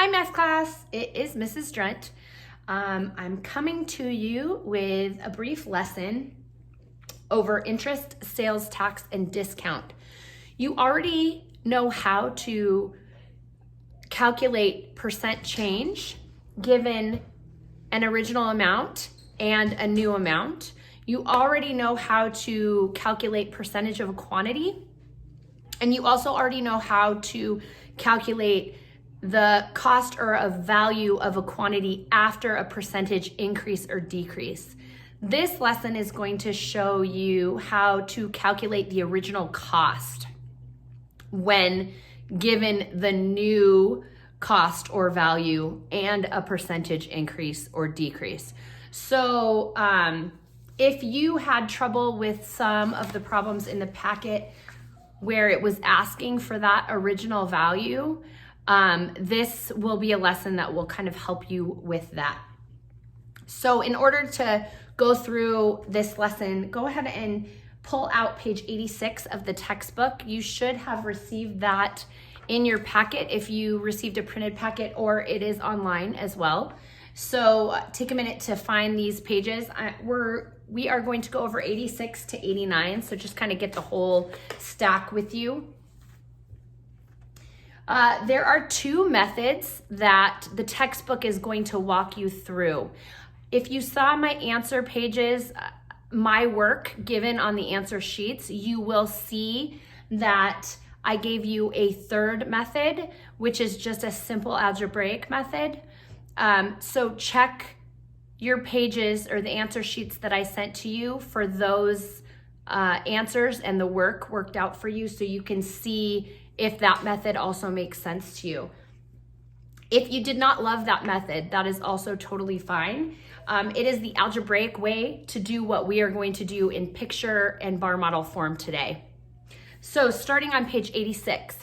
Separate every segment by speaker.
Speaker 1: Hi, math class. It is Mrs. Drunt. I'm coming to you with a brief lesson over interest, sales tax, and discount. You already know how to calculate percent change given an original amount and a new amount. You already know how to calculate percentage of a quantity. And you also already know how to calculate the cost or a value of a quantity after a percentage increase or decrease. This lesson is going to show you how to calculate the original cost when given the new cost or value and a percentage increase or decrease. So if you had trouble with some of the problems in the packet where it was asking for that original value, this will be a lesson that will kind of help you with that. So in order to go through this lesson, go ahead and pull out page 86 of the textbook. You should have received that in your packet if you received a printed packet, or it is online as well. So take a minute to find these pages. We are going to go over 86 to 89, so just kind of get the whole stack with you. There are two methods that the textbook is going to walk you through. If you saw my answer pages, my work given on the answer sheets, you will see that I gave you a third method, which is just a simple algebraic method. So check your pages or the answer sheets that I sent to you for those answers and the work worked out for you, so you can see if that method also makes sense to you. If you did not love that method, that is also totally fine. It is the algebraic way to do what we are going to do in picture and bar model form today. So starting on page 86.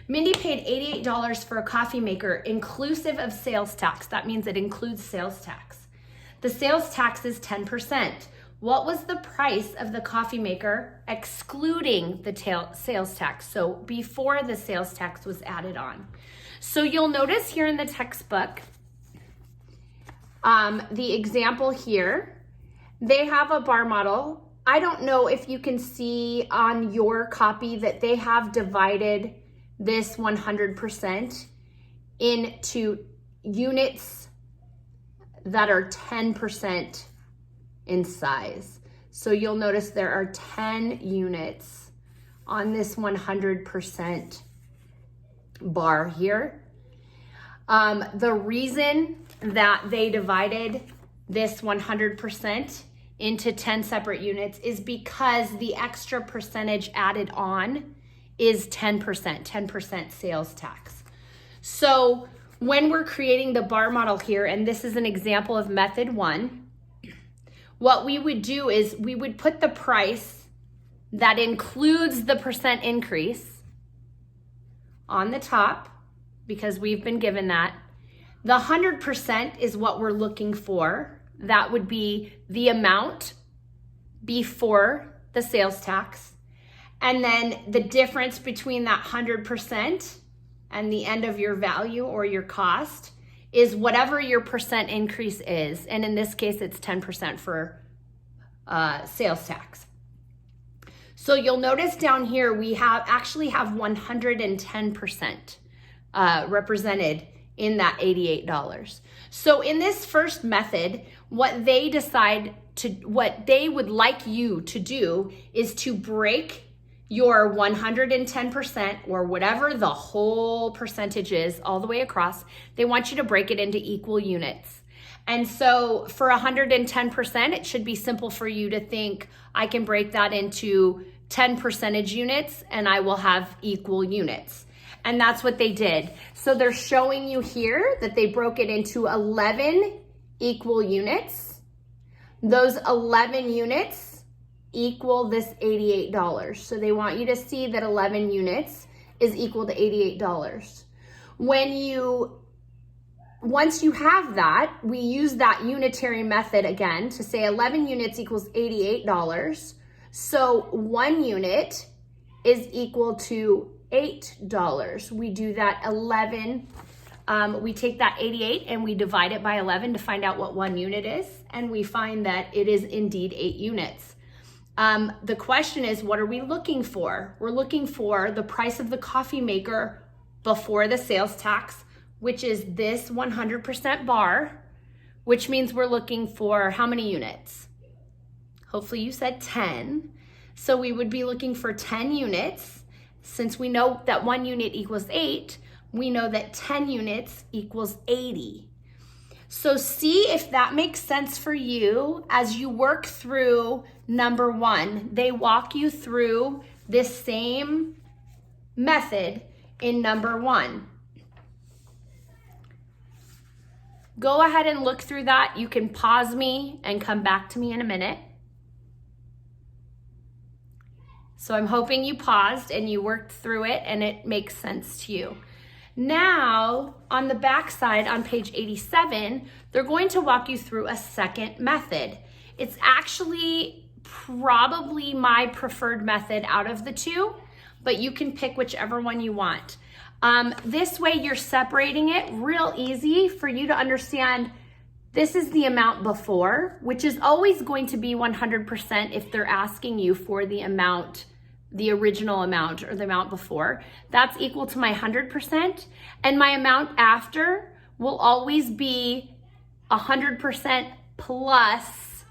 Speaker 1: Mindy paid $88 for a coffee maker inclusive of sales tax. That means it includes sales tax. The sales tax is 10%. What was the price of the coffee maker excluding the sales tax? So before the sales tax was added on. So you'll notice here in the textbook, the example here, they have a bar model. I don't know if you can see on your copy that they have divided this 100% into units that are 10% in size. So you'll notice there are 10 units on this 100% bar here. The reason that they divided this 100% into 10 separate units is because the extra percentage added on is 10% sales tax. So when we're creating the bar model here, and this is an example of method one, what we would do is we would put the price that includes the percent increase on the top because we've been given that. The 100% is what we're looking for. That would be the amount before the sales tax. And then the difference between that 100% and the end of your value or your cost is whatever your percent increase is. And in this case, it's 10% for sales tax. So you'll notice down here, we actually have 110% represented in that $88. So in this first method, what they would like you to do is to break your 110% or whatever the whole percentage is all the way across. They want you to break it into equal units. And so for 110%, it should be simple for you to think, I can break that into 10 percentage units and I will have equal units. And that's what they did. So they're showing you here that they broke it into 11 equal units. Those 11 units equal this $88. So they want you to see that 11 units is equal to $88. Once you have that, we use that unitary method again to say 11 units equals $88. So 1 unit is equal to $8. We do that 11. We take that 88 and we divide it by 11 to find out what 1 unit is. And we find that it is indeed 8 units. The question is, what are we looking for? We're looking for the price of the coffee maker before the sales tax, which is this 100% bar, which means we're looking for how many units? Hopefully you said 10. So we would be looking for 10 units. Since we know that 1 unit equals 8, we know that 10 units equals 80. So see if that makes sense for you as you work through number 1. They walk you through this same method in number 1. Go ahead and look through that. You can pause me and come back to me in a minute. So I'm hoping you paused and you worked through it and it makes sense to you. Now, on the back side, on page 87, they're going to walk you through a second method. It's actually probably my preferred method out of the two, but you can pick whichever one you want. This way you're separating it real easy for you to understand. This is the amount before, which is always going to be 100% if they're asking you for the amount, the original amount or the amount before. That's equal to my 100%. And my amount after will always be 100% plus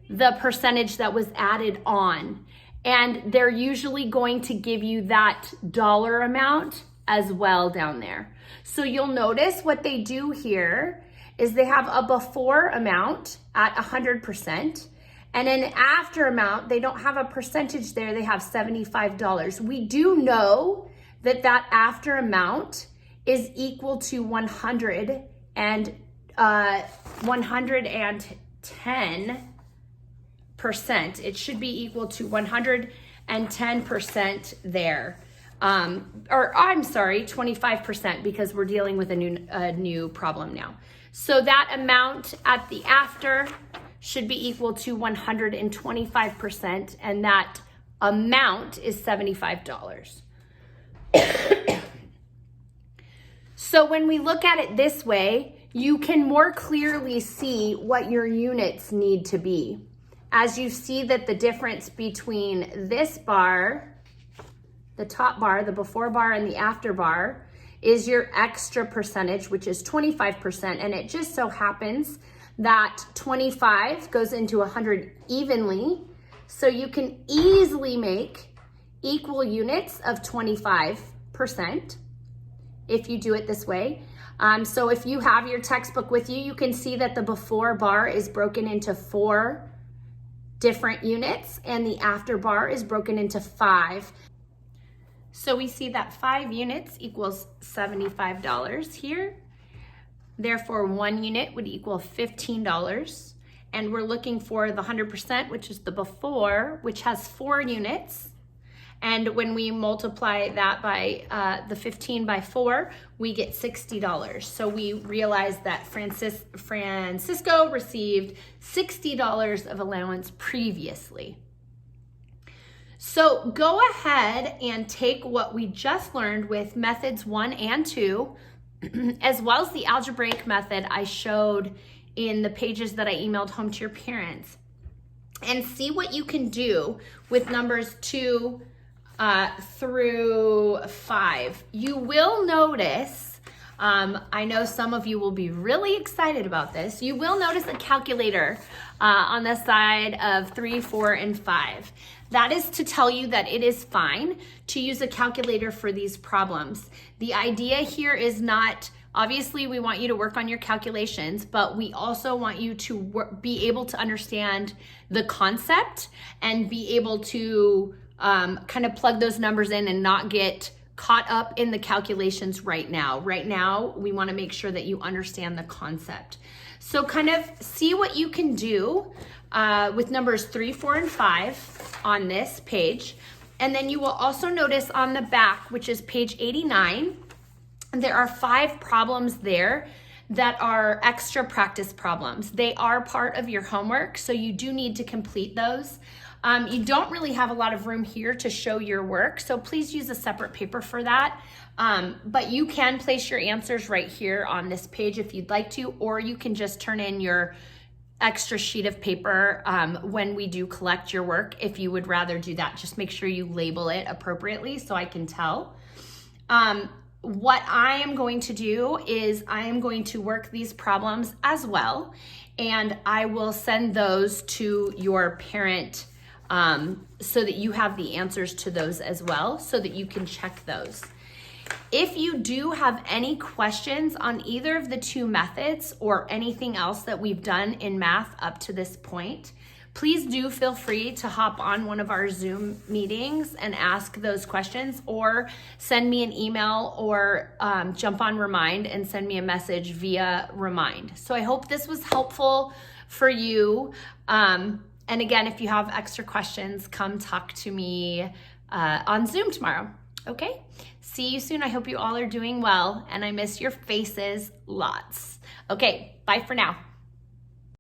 Speaker 1: the percentage that was added on. And they're usually going to give you that dollar amount as well down there. So you'll notice what they do here is they have a before amount at 100%, and an after amount, they don't have a percentage there, they have $75. We do know that that after amount is equal to 110%. It should be equal to 110% there. Or I'm sorry, 25%, because we're dealing with a new problem now. So that amount at the after should be equal to 125%, and that amount is $75. So when we look at it this way, you can more clearly see what your units need to be. As you see that the difference between this bar, the top bar, the before bar, and the after bar is your extra percentage, which is 25%. And it just so happens that 25 goes into 100 evenly. So you can easily make equal units of 25% if you do it this way. So if you have your textbook with you, you can see that the before bar is broken into 4 different units and the after bar is broken into 5. So we see that 5 units equals $75 here. Therefore, 1 unit would equal $15. And we're looking for the 100%, which is the before, which has 4 units. And when we multiply that by the 15 by 4, we get $60. So we realize that Francisco received $60 of allowance previously. So go ahead and take what we just learned with methods 1 and 2, as well as the algebraic method I showed in the pages that I emailed home to your parents, and see what you can do with numbers 2 through 5. You will notice, I know some of you will be really excited about this, you will notice a calculator on the side of 3, 4, and 5. That is to tell you that it is fine to use a calculator for these problems. The idea here is not, obviously we want you to work on your calculations, but we also want you to be able to understand the concept and be able to kind of plug those numbers in and not get caught up in the calculations right now. Right now, we want to make sure that you understand the concept. So kind of see what you can do with numbers 3, 4, and 5 on this page. And then you will also notice on the back, which is page 89, there are 5 problems there that are extra practice problems. They are part of your homework, so you do need to complete those. You don't really have a lot of room here to show your work, so please use a separate paper for that. But you can place your answers right here on this page if you'd like to, or you can just turn in your extra sheet of paper when we do collect your work. If you would rather do that, just make sure you label it appropriately so I can tell. What I am going to do is I am going to work these problems as well, and I will send those to your parent so that you have the answers to those as well, so that you can check those. If you do have any questions on either of the two methods or anything else that we've done in math up to this point, please do feel free to hop on one of our Zoom meetings and ask those questions, or send me an email, or jump on Remind and send me a message via Remind. So I hope this was helpful for you. And again, if you have extra questions, come talk to me on Zoom tomorrow. Okay? See you soon. I hope you all are doing well, and I miss your faces lots. Okay, bye for now.